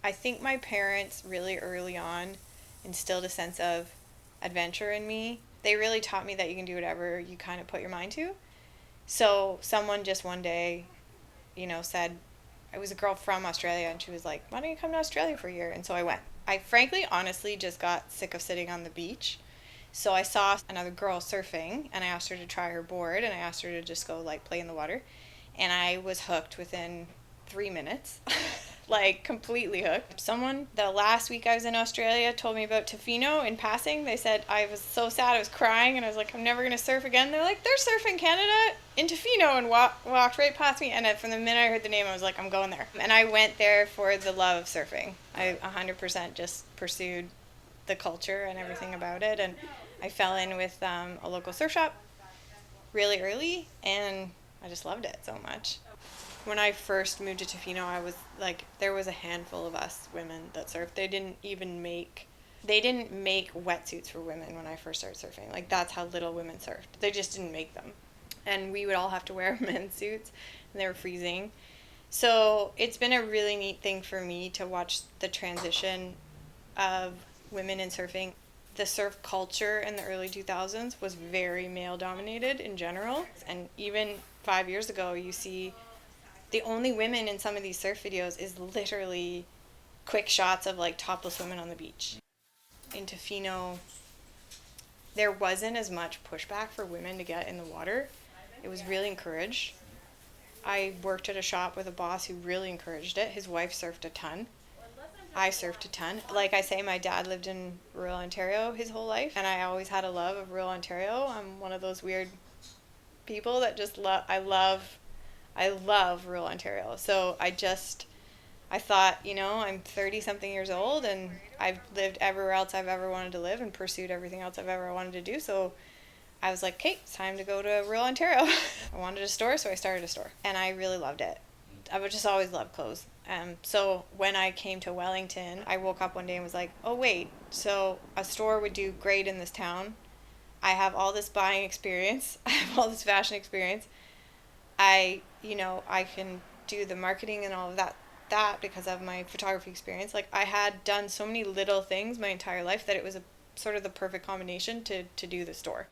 I think my parents really early on instilled a sense of adventure in me. They really taught me that you can do whatever you kind of put your mind to. So someone just one day, said, it was a girl from Australia, and she was like, why don't you come to Australia for a year? And so I went. I frankly, honestly, just got sick of sitting on the beach. So I saw another girl surfing, and I asked her to try her board, and I asked her to just go like play in the water. And I was hooked within 3 minutes. Like completely hooked. Someone the last week I was in Australia told me about Tofino in passing. They said I was so sad, I was crying, and I was like, I'm never gonna surf again. They're like, they're surfing Canada in Tofino, and walked right past me. And from the minute I heard the name, I was like, I'm going there. And I went there for the love of surfing. I 100% just pursued the culture and everything about it, and I fell in with a local surf shop really early, and I just loved it so much. When I first moved to Tofino, I was like, there was a handful of us women that surfed. They didn't make wetsuits for women when I first started surfing. Like, that's how little women surfed. They just didn't make them. And we would all have to wear men's suits, and they were freezing. So it's been a really neat thing for me to watch the transition of women in surfing. The surf culture in the early 2000s was very male dominated in general. And even 5 years ago, you see the only women in some of these surf videos is literally quick shots of like topless women on the beach. In Tofino, there wasn't as much pushback for women to get in the water. It was really encouraged. I worked at a shop with a boss who really encouraged it. His wife surfed a ton. I surfed a ton. Like I say, my dad lived in rural Ontario his whole life, and I always had a love of rural Ontario. I'm one of those weird people that just I love rural Ontario. So I thought, I'm 30 something years old, and I've lived everywhere else I've ever wanted to live and pursued everything else I've ever wanted to do. So I was like, okay, it's time to go to rural Ontario. I wanted a store, so I started a store, and I really loved it. I would just always love clothes. So when I came to Wellington, I woke up one day and was like, oh, wait, so a store would do great in this town. I have all this buying experience. I have all this fashion experience. I can do the marketing and all of that because of my photography experience. Like, I had done so many little things my entire life that it was a sort of the perfect combination to do the store.